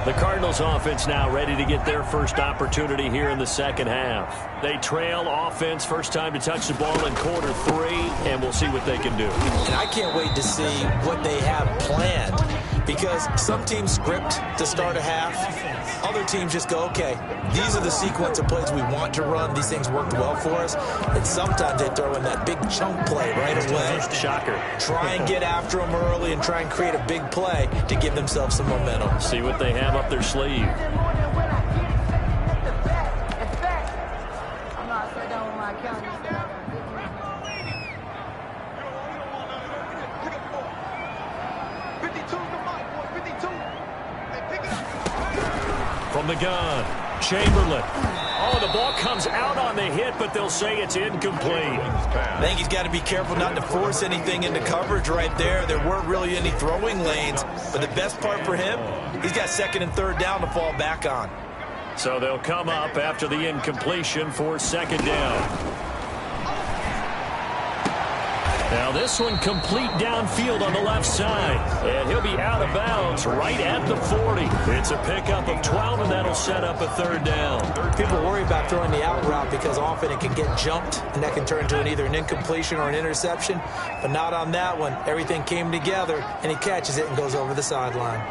The Cardinals offense now ready to get their first opportunity here in the second half. They trail offense, first time to touch the ball in quarter 3, and we'll see what they can do. And I can't wait to see what they have planned, because some teams script to start a half. Other teams just go, okay, these are the sequence of plays we want to run. These things worked well for us. And sometimes they throw in that big chunk play right away. Shocker. Try and get after them early and try and create a big play to give themselves some momentum. See what they have up their sleeve. From the gun, Chamberlain. Oh, the ball comes out on the hit, but they'll say it's incomplete. I think he's got to be careful not to force anything into coverage right there. There weren't really any throwing lanes, but the best part for him, he's got second and third down to fall back on. So they'll come up after the incompletion for second down. Now this one complete downfield on the left side. And he'll be out of bounds right at the 40. It's a pickup of 12, and that'll set up a third down. People worry about throwing the out route because often it can get jumped, and that can turn into either an incompletion or an interception. But not on that one. Everything came together, and he catches it and goes over the sideline.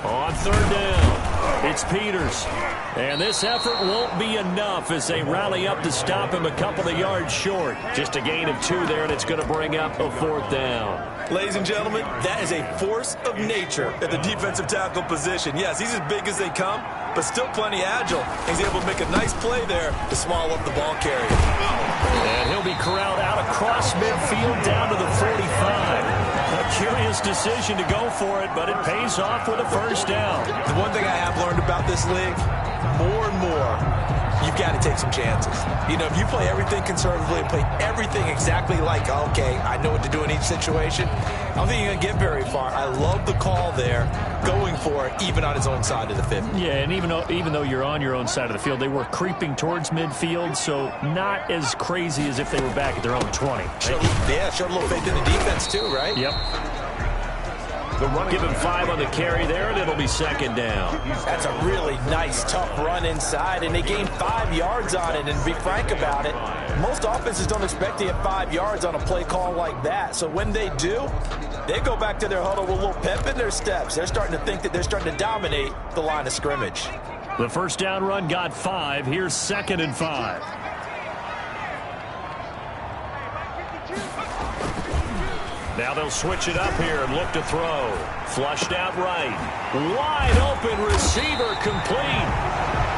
On third down, it's Peters. And this effort won't be enough as they rally up to stop him a couple of yards short. Just a gain of 2 there, and it's going to bring up a fourth down. Ladies and gentlemen, that is a force of nature at the defensive tackle position. Yes, he's as big as they come, but still plenty agile. He's able to make a nice play there to swallow up the ball carrier. And he'll be corralled out across midfield down to the 45. A curious decision to go for it, but it pays off with a first down. The one thing I have learned about this league, more and more, you've got to take some chances. You know, if you play everything conservatively and play everything exactly like, okay, I know what to do in each situation, I don't think you're going to get very far. I love the call there, going for it, even on his own side of the 50. Yeah, and even though you're on your own side of the field, they were creeping towards midfield, so not as crazy as if they were back at their own 20. Showed a little faith in the defense too, right? Yep. Give him 5 on the carry there, and it'll be second down. That's a really nice, tough run inside, and they gained 5 yards on it. And to be frank about it, most offenses don't expect to get 5 yards on a play call like that. So when they do, they go back to their huddle with a little pep in their steps. They're starting to think that they're starting to dominate the line of scrimmage. The first down run got 5. Here's second and 5. Now they'll switch it up here and look to throw. Flushed out right. Wide open receiver complete.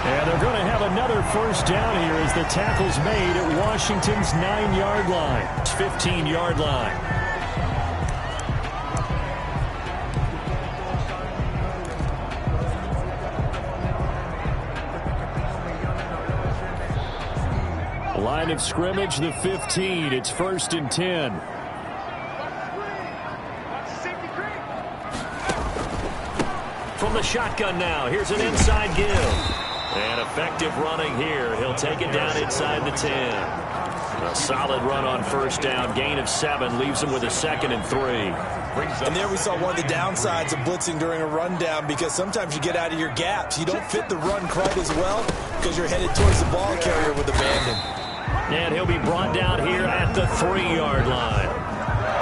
And they're going to have another first down here as the tackle's made at Washington's 9-yard line. 15-yard line. Line of scrimmage, the 15. It's first and 10. From the shotgun now, here's an inside give. And effective running here. He'll take it down inside the 10. A solid run on first down. Gain of 7 leaves him with a second and 3. And there we saw one of the downsides of blitzing during a rundown, because sometimes you get out of your gaps. You don't fit the run quite as well because you're headed towards the ball carrier with abandon. And he'll be brought down here at the 3-yard line.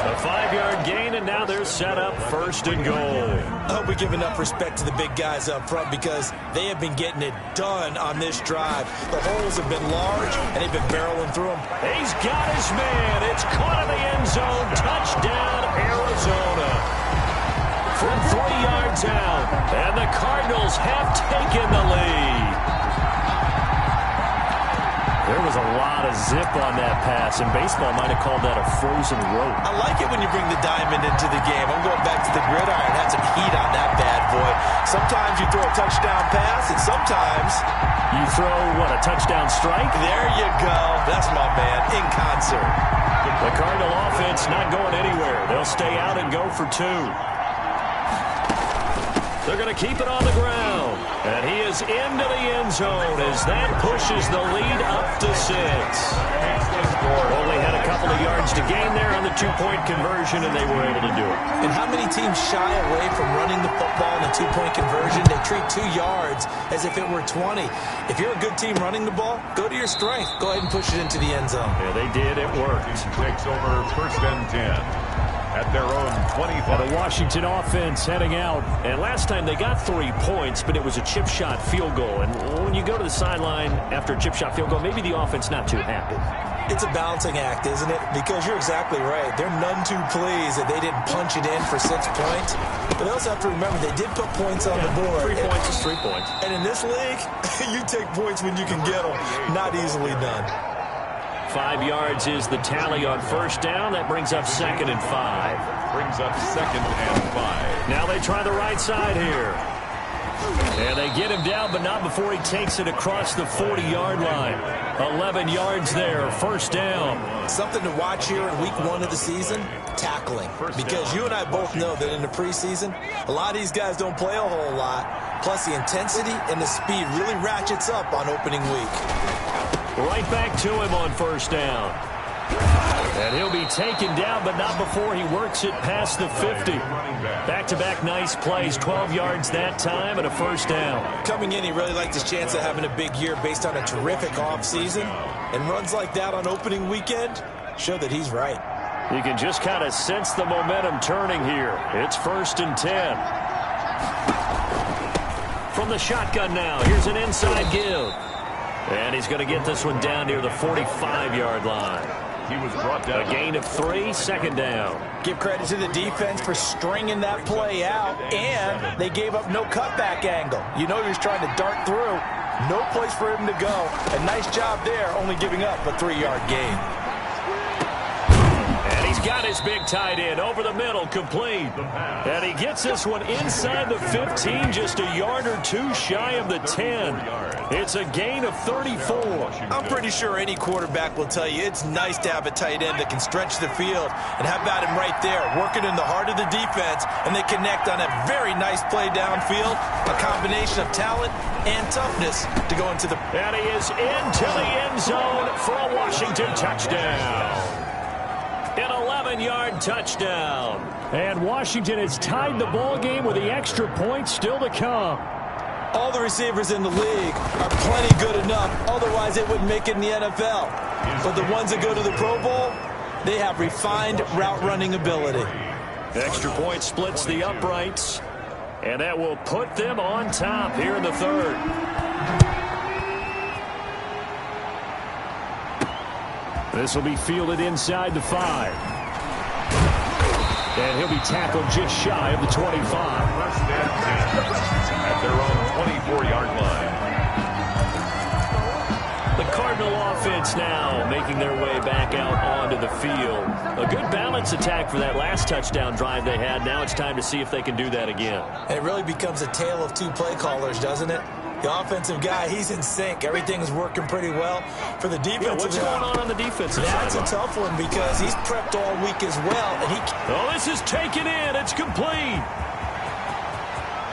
A 5-yard gain, and now they're set up first and goal. I hope we give enough respect to the big guys up front, because they have been getting it done on this drive. The holes have been large, and they've been barreling through them. He's got his man. It's caught in the end zone. Touchdown, Arizona. From 3 yards out, and the Cardinals have taken the lead. There was a lot of zip on that pass, and baseball might have called that a frozen rope. I like it when you bring the diamond into the game. I'm going back to the gridiron. Had some heat on that bad boy. Sometimes you throw a touchdown pass, and sometimes you throw, what, a touchdown strike? There you go. That's my man, in concert. The Cardinal offense not going anywhere. They'll stay out and go for 2. They're going to keep it on the ground. And he is into the end zone as that pushes the lead up to 6. Only had a couple of yards to gain there on the two-point conversion, and they were able to do it. And how many teams shy away from running the football in a two-point conversion? They treat 2 yards as if it were 20. If you're a good team running the ball, go to your strength. Go ahead and push it into the end zone. Yeah, they did. It worked. Takes over 1st and 10. At their own 25. The Washington offense heading out. And last time they got 3 points, but it was a chip shot field goal. And when you go to the sideline after a chip shot field goal, maybe the offense not too happy. It's a balancing act, isn't it? Because you're exactly right. They're none too pleased that they didn't punch it in for 6 points. But they also have to remember they did put points on the board. 3 points is 3 points. And in this league, you take points when you can get them. Not easily done. 5 yards is the tally on 1st down. That brings up 2nd and 5. Brings up 2nd and 5. Now they try the right side here. And they get him down, but not before he takes it across the 40-yard line. 11 yards there, 1st down. Something to watch here in week 1 of the season, tackling. Because you and I both know that in the preseason, a lot of these guys don't play a whole lot. Plus the intensity and the speed really ratchets up on opening week. Right back to him on 1st down. And he'll be taken down, but not before he works it past the 50. Back-to-back nice plays, 12 yards that time and a 1st down. Coming in, he really liked his chance of having a big year based on a terrific offseason. And runs like that on opening weekend show that he's right. You can just kind of sense the momentum turning here. It's 1st and 10. From the shotgun now, here's an inside give. And he's going to get this one down near the 45-yard line. He was brought down. A gain of 3, 2nd down. Give credit to the defense for stringing that play out, and they gave up no cutback angle. You know he was trying to dart through. No place for him to go. A nice job there, only giving up a 3-yard gain. And he's got his big tight end over the middle, complete. And he gets this one inside the 15, just a yard or 2 shy of the 10. It's a gain of 34. I'm pretty sure any quarterback will tell you it's nice to have a tight end that can stretch the field. And how about him right there, working in the heart of the defense, and they connect on a very nice play downfield, a combination of talent and toughness to go into the... And he is into the end zone for a Washington touchdown. An 11-yard touchdown. And Washington has tied the ball game with the extra point still to come. All the receivers in the league are plenty good enough. Otherwise, they wouldn't make it in the NFL. But the ones that go to the Pro Bowl, they have refined route running ability. Extra point splits the uprights. And that will put them on top here in the 3rd. This will be fielded inside the 5. And he'll be tackled just shy of the 25. 1st and 10. At their own 24-yard line. The Cardinal offense now making their way back out onto the field. A good balance attack for that last touchdown drive they had. Now it's time to see if they can do that again. And it really becomes a tale of 2 play callers, doesn't it? The offensive guy, he's in sync. Everything's working pretty well. For the defensive what's going on the defensive side? That's a tough one because he's prepped all week as well. And oh, this is taken in. It's complete.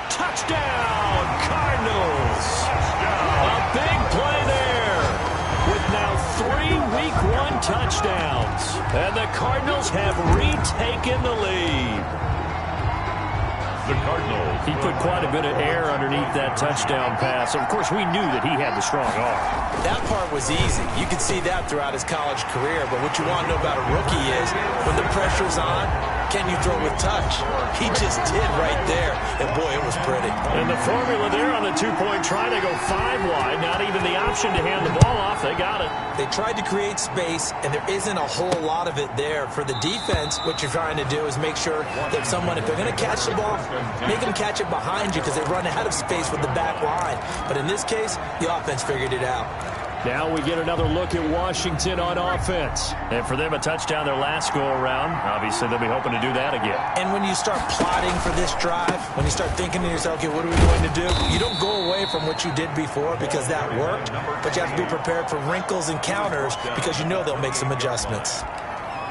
Touchdown, Cardinals. A big play there with now 3 Week 1 touchdowns. And the Cardinals have retaken the lead. The Cardinals. He put quite a bit of air underneath that touchdown pass. Of course, we knew that he had the strong arm. That part was easy. You could see that throughout his college career. But what you want to know about a rookie is when the pressure's on, can you throw with touch? He just did right there. And, boy, it was pretty. And the formula there on the 2-point try, they go 5 wide. Not even the option to hand the ball off. They got it. They tried to create space, and there isn't a whole lot of it there. For the defense, what you're trying to do is make sure that someone, if they're going to catch the ball, make them catch it behind you because they run out of space with the back line. But in this case, the offense figured it out. Now we get another look at Washington on offense. And for them, a touchdown their last go-around. Obviously, they'll be hoping to do that again. And when you start plotting for this drive, when you start thinking to yourself, okay, what are we going to do? You don't go away from what you did before because that worked, but you have to be prepared for wrinkles and counters because you know they'll make some adjustments.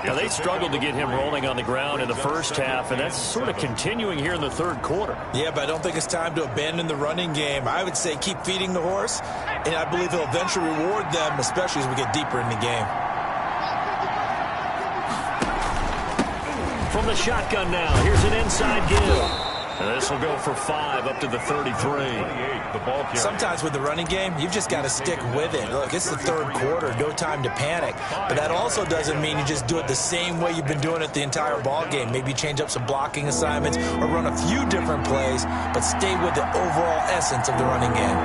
Now, they struggled to get him rolling on the ground in the first half, and that's sort of continuing here in the third quarter. Yeah, but I don't think it's time to abandon the running game. I would say keep feeding the horse, and I believe he'll eventually reward them, especially as we get deeper in the game. From the shotgun now, here's an inside give. And this will go for 5 up to the 33. Sometimes with the running game, you've just got to stick with it. Look, it's the third quarter, no time to panic. But that also doesn't mean you just do it the same way you've been doing it the entire ball game. Maybe change up some blocking assignments or run a few different plays, but stay with the overall essence of the running game.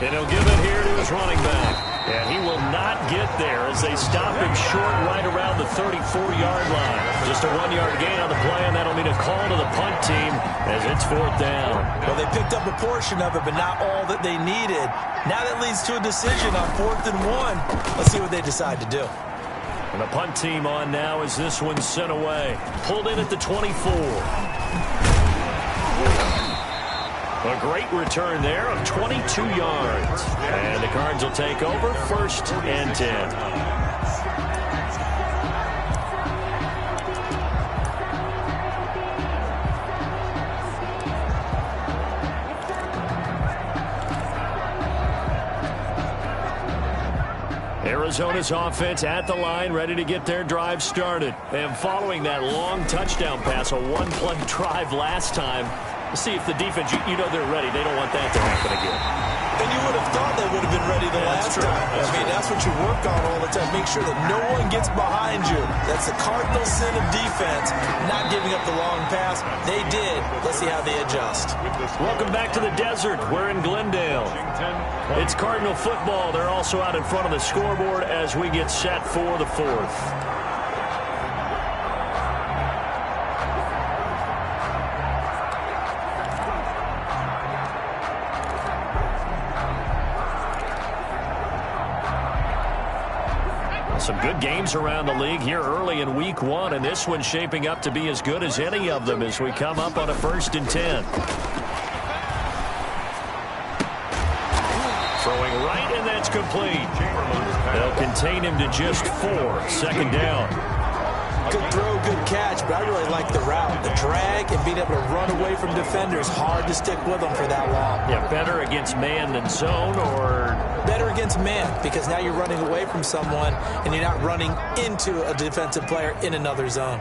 And he'll give it here to his running back. And he will not get there as they stop him short right around the 34-yard line. Just a 1-yard gain on the play, and that'll mean a call to the punt team as it's 4th down. Well, they picked up a portion of it, but not all that they needed. Now that leads to a decision on 4th and 1. Let's see what they decide to do. And the punt team on now as this one's sent away. Pulled in at the 24. A great return there of 22 yards. And the Cards will take over 1st and 10. Arizona's offense at the line, ready to get their drive started. And following that long touchdown pass, a one-play drive last time, see if the defense, you know they're ready. They don't want that to happen again. And you would have thought they would have been ready the last time. I mean, that's what you work on all the time. Make sure that no one gets behind you. That's the cardinal sin of defense, not giving up the long pass. They did. Let's see how they adjust. Welcome back to the desert. We're in Glendale. It's Cardinal football. They're also out in front of the scoreboard as we get set for the 4th. Some good games around the league here early in week 1, and this one's shaping up to be as good as any of them as we come up on a 1st and 10. Throwing right, and that's complete. They'll contain him to just 4. 2nd down. Good throw, good catch, but I really like the route. The drag and being able to run away from defenders, hard to stick with them for that long. Yeah, better against man than zone, or better against man, because now you're running away from someone and you're not running into a defensive player in another zone.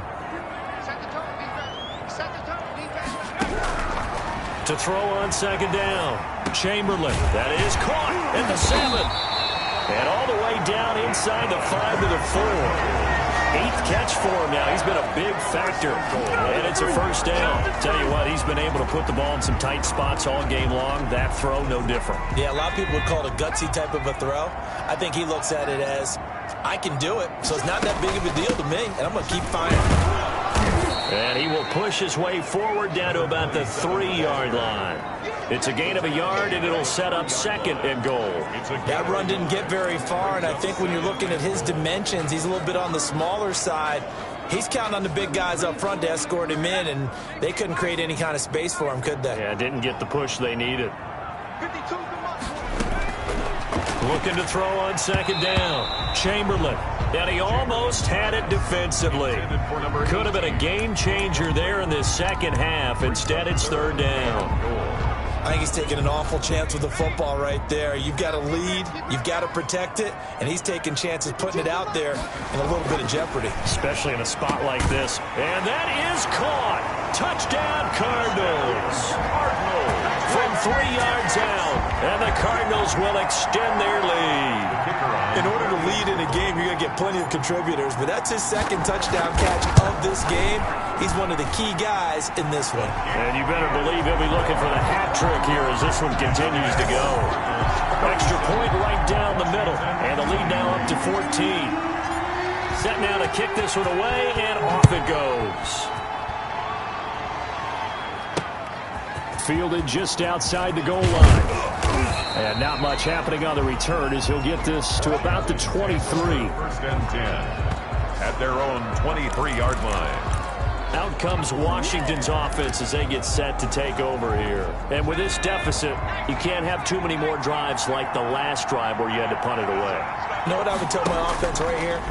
To throw on 2nd down. Chamberlain, that is caught at the 7. And all the way down inside the 5 to the 4. 8th catch for him now. He's been a big factor. And it's a 1st down. Tell you what, he's been able to put the ball in some tight spots all game long. That throw, no different. Yeah, a lot of people would call it a gutsy type of a throw. I think he looks at it as, I can do it, so it's not that big of a deal to me, and I'm going to keep firing. And he will push his way forward down to about the 3-yard line. It's a gain of a yard, and it'll set up 2nd and goal. That run didn't get very far, and I think when you're looking at his dimensions, he's a little bit on the smaller side. He's counting on the big guys up front to escort him in, and they couldn't create any kind of space for him, could they? Yeah, didn't get the push they needed. Looking to throw on 2nd down. Chamberlain. And he almost had it defensively. Could have been a game changer there in this 2nd half. Instead, it's 3rd down. I think he's taking an awful chance with the football right there. You've got to lead, you've got to protect it, and he's taking chances putting it out there in a little bit of jeopardy. Especially in a spot like this. And that is caught. Touchdown, Cardinals. From 3 yards out, and the Cardinals will extend their lead. In order to lead in a game, you're going to get plenty of contributors, but that's his 2nd touchdown catch of this game. He's one of the key guys in this one. And you better believe he'll be looking for the hat trick here as this one continues to go. Extra point right down the middle, and the lead now up to 14. Set now to kick this one away, and off it goes. Fielded just outside the goal line. And not much happening on the return as he'll get this to about the 23. 1st and 10 at their own 23-yard line. Out comes Washington's offense as they get set to take over here. And with this deficit, you can't have too many more drives like the last drive where you had to punt it away. You know what I would tell my offense right here?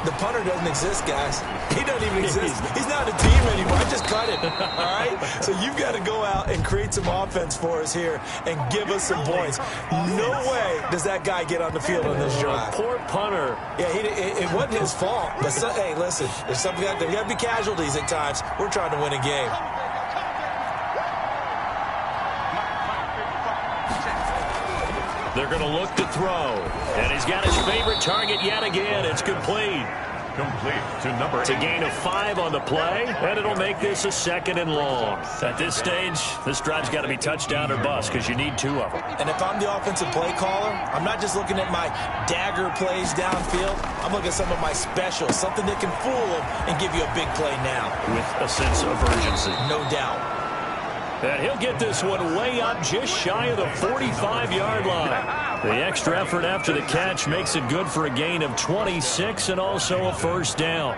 The punter doesn't exist, guys. He doesn't even exist. He's not a team anymore. I just cut it, all right? So you've got to go out and create some offense for us here and give us some points. No way does that guy get on the field on this drive. Poor punter. Yeah, it wasn't his fault. But hey, listen, there's something out there. You got to be casualties at times. We're trying to win a game. They're going to look to throw. And he's got his favorite target yet again. It's complete. Complete to number 8. It's a gain of 5 on the play, and it'll make this a 2nd and long. At this stage, this drive's got to be touchdown or bust because you need 2 of them. And if I'm the offensive play caller, I'm not just looking at my dagger plays downfield. I'm looking at some of my specials, something that can fool them and give you a big play now. With a sense of urgency. No doubt. And he'll get this one way up just shy of the 45-yard line. The extra effort after the catch makes it good for a gain of 26 and also a first down.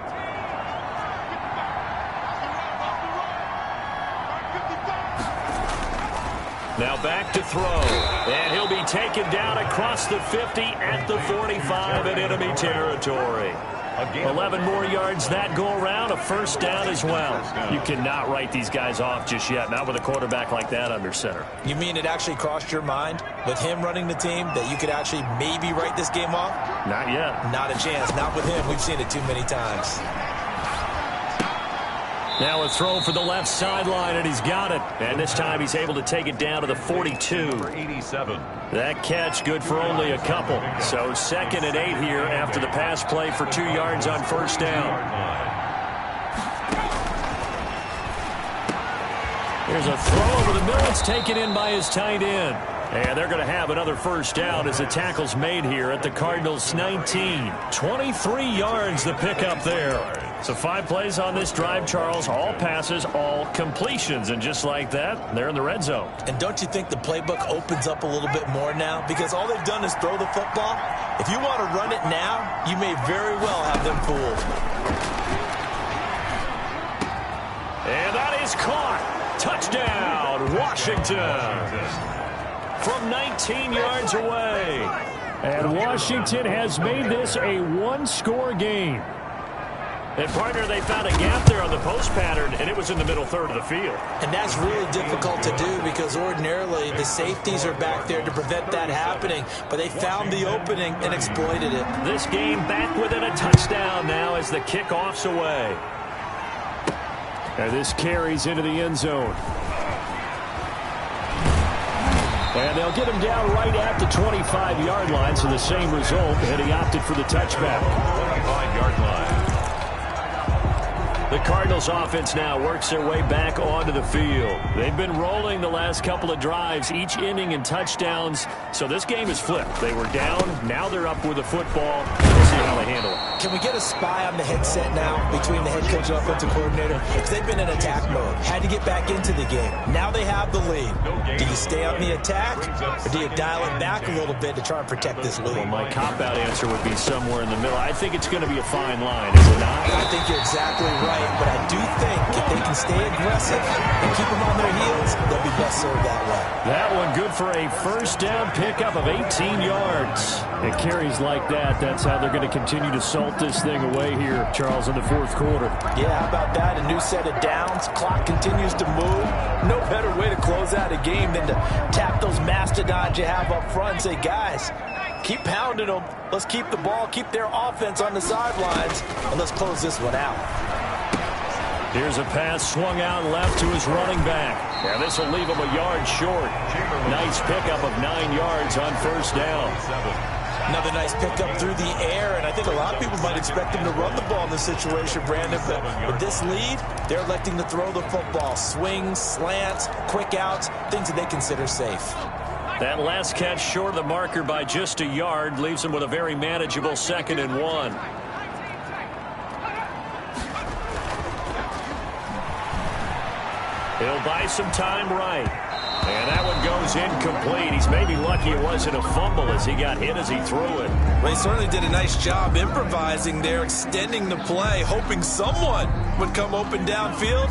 Now back to throw. And he'll be taken down across the 50 at the 45 in enemy territory. 11 more yards that go around, a first down as well. You cannot write these guys off just yet, not with a quarterback like that under center. You mean it actually crossed your mind with him running the team that you could actually maybe write this game off? Not yet. Not a chance. Not with him. We've seen it too many times. Now a throw for the left sideline, and he's got it. And this time he's able to take it down to the 42. Number 87. That catch good for only a couple. So 2nd and 8 here after the pass play for 2 yards on first down. Here's a throw over the middle. It's taken in by his tight end. And they're going to have another first down as the tackle's made here at the Cardinals' 19. 23 yards the pickup there. So 5 plays on this drive, Charles. All passes, all completions. And just like that, they're in the red zone. And don't you think the playbook opens up a little bit more now? Because all they've done is throw the football. If you want to run it now, you may very well have them fooled. And that is caught. Touchdown, Washington. From 19 yards away. And Washington has made this a one-score game. And, partner, they found a gap there on the post pattern, and it was in the middle third of the field. And that's really difficult to do because ordinarily the safeties are back there to prevent that happening. But they found the opening and exploited it. This game back within a touchdown now as the kickoff's away. And this carries into the end zone. And they'll get him down right at the 25-yard line, so the same result, and he opted for the touchback. 25-yard line. The Cardinals offense now works their way back onto the field. They've been rolling the last couple of drives, each inning in touchdowns. So this game is flipped. They were down. Now they're up with the football. We'll see how they handle it. Can we get a spy on the headset now between the head coach and offensive coordinator? Because they've been in attack mode. Had to get back into the game. Now they have the lead. Do you stay on the attack or do you dial it back a little bit to try and protect this lead? Well, my cop-out answer would be somewhere in the middle. I think it's going to be a fine line, is it not? I think you're exactly right. But I do think if they can stay aggressive and keep them on their heels, they'll be best served that way. That one good for a first down pickup of 18 yards. It carries like that. That's how they're going to continue to salt this thing away here, Charles, in the fourth quarter. Yeah, how about that? A new set of downs. Clock continues to move. No better way to close out a game than to tap those mastodons you have up front and say, guys, keep pounding them. Let's keep the ball, keep their offense on the sidelines, and let's close this one out. Here's a pass swung out left to his running back. Yeah, this will leave him a yard short. Nice pickup of 9 yards on first down. Another nice pickup through the air, and I think a lot of people might expect him to run the ball in this situation, Brandon. But with this lead, they're electing to throw the football. Swings, slants, quick outs, things that they consider safe. That last catch short of the marker by just a yard leaves him with a very manageable 2nd and 1. He'll buy some time right. And that one goes incomplete. He's maybe lucky it wasn't a fumble as he got hit as he threw it. Well, he certainly did a nice job improvising there, extending the play, hoping someone would come open downfield,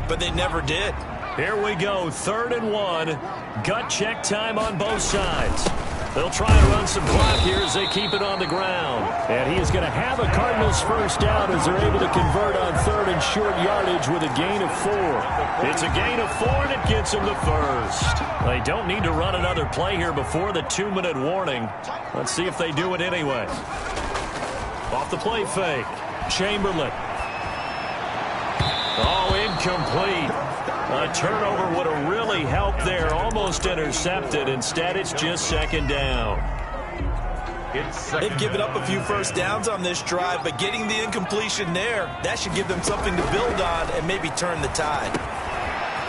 but they never did. Here we go, 3rd and 1. Gut check time on both sides. They'll try and run some clock here as they keep it on the ground. And he is going to have a Cardinals first down as they're able to convert on 3rd and short yardage with a gain of 4. It's a gain of 4, and it gets them the first. They don't need to run another play here before the 2-minute warning. Let's see if they do it anyway. Off the play fake. Chamberlain. Oh, incomplete. A turnover would have really helped there. Almost intercepted. Instead, it's just 2nd down. They've given up a few first downs on this drive, but getting the incompletion there, that should give them something to build on and maybe turn the tide.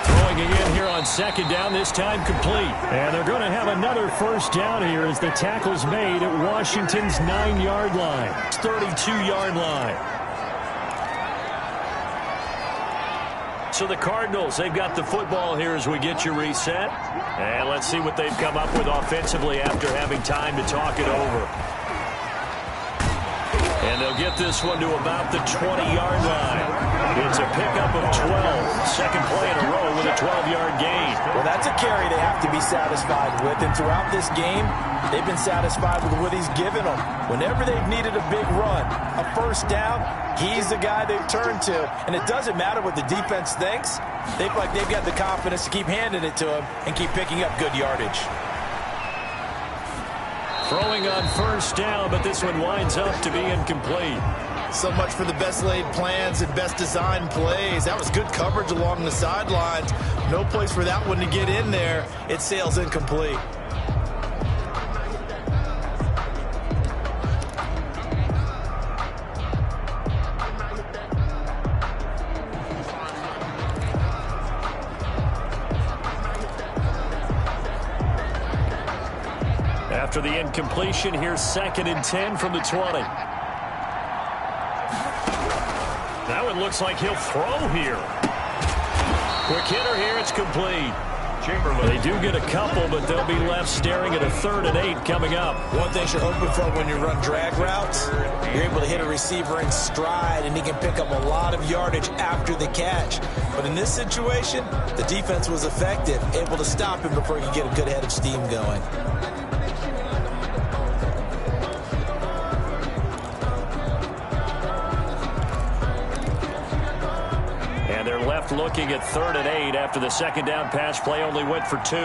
Throwing again here on 2nd down, this time complete. And they're going to have another first down here as the tackle's made at Washington's 9-yard line. 32-yard line. So the Cardinals, they've got the football here as we get you reset. And let's see what they've come up with offensively after having time to talk it over. And they'll get this one to about the 20-yard line. It's a pickup of 12. Second play in a row with a 12-yard gain. Well, that's a carry they have to be satisfied with. And throughout this game, they've been satisfied with what he's given them. Whenever they've needed a big run, a first down, he's the guy they've turned to. And it doesn't matter what the defense thinks. They've got the confidence to keep handing it to him and keep picking up good yardage. Throwing on first down, but this one winds up to be incomplete. So much for the best laid plans and best designed plays. That was good coverage along the sidelines. No place for that one to get in there. It sails incomplete. After the incompletion, here's 2nd and 10 from the 20. That one looks like he'll throw here. Quick hitter here, it's complete. Chamberlain. They do get a couple, but they'll be left staring at a 3rd and 8 coming up. One thing you're hoping for when you run drag routes, you're able to hit a receiver in stride, and he can pick up a lot of yardage after the catch. But in this situation, the defense was effective, able to stop him before he could get a good head of steam going. Looking at 3rd and 8 after the 2nd down pass play only went for 2.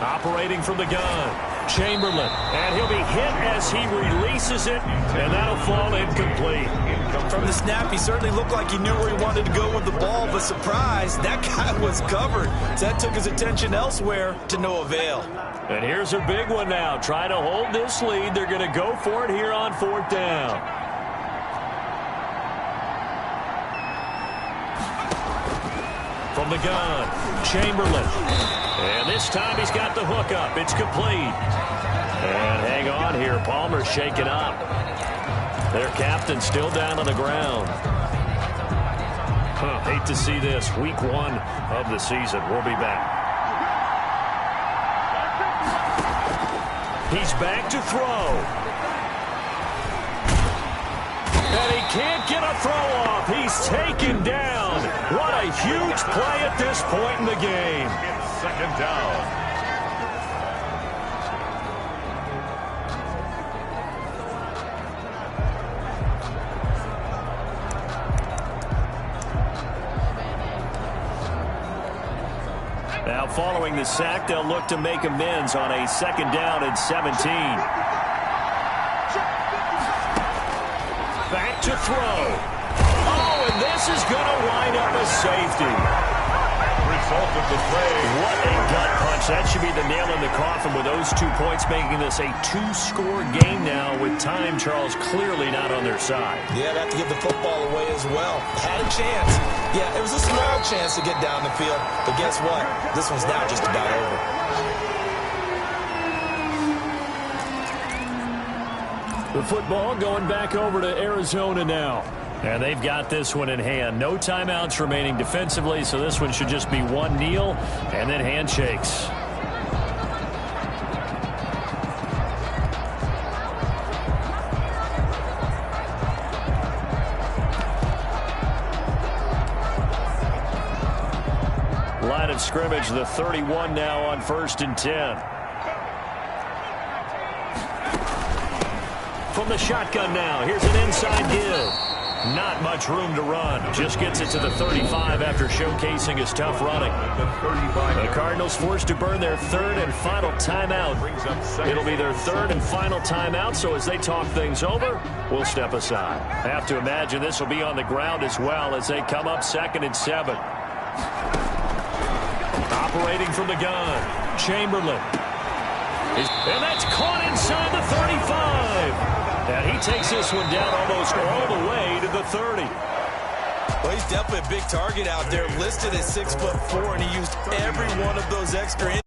Operating from the gun, Chamberlain, and he'll be hit as he releases it, and that'll fall incomplete. From the snap, he certainly looked like he knew where he wanted to go with the ball, but surprise, that guy was covered. So that took his attention elsewhere to no avail. And here's a big one now. Trying to hold this lead. They're going to go for it here on 4th down. From the gun, Chamberlain. And this time he's got the hook up. It's complete. And hang on here. Palmer's shaken up. Their captain still down on the ground. Hate to see this. Week 1 of the season. We'll be back. He's back to throw. And he can't get a throw off. He's taken down. What a huge play at this point in the game. It's 2nd down. Now following the sack, they'll look to make amends on a 2nd down and 17. Back to throw. Oh, and this is going to wind up a safety. Result of the play. What a gut punch. That should be the nail in the coffin with those 2 points, making this a 2-score game now with time, Charles, clearly not on their side. Yeah, they have to give the football away as well. Had a chance. Yeah, it was a small chance to get down the field, but guess what? This one's now just about over. The football going back over to Arizona now. And they've got this one in hand. No timeouts remaining defensively, so this one should just be one kneel and then handshakes. Line of scrimmage, the 31 now on 1st and 10. From the shotgun now, here's an inside give. Not much room to run. Just gets it to the 35 after showcasing his tough running. The Cardinals forced to burn their 3rd and final timeout. It'll be their 3rd and final timeout, so as they talk things over, we'll step aside. I have to imagine this will be on the ground as well as they come up 2nd and 7. Operating from the gun, Chamberlain. And that's caught inside the 35. And he takes this one down almost all the way to the 30. Well, he's definitely a big target out there, listed at 6'4", and he used every one of those extra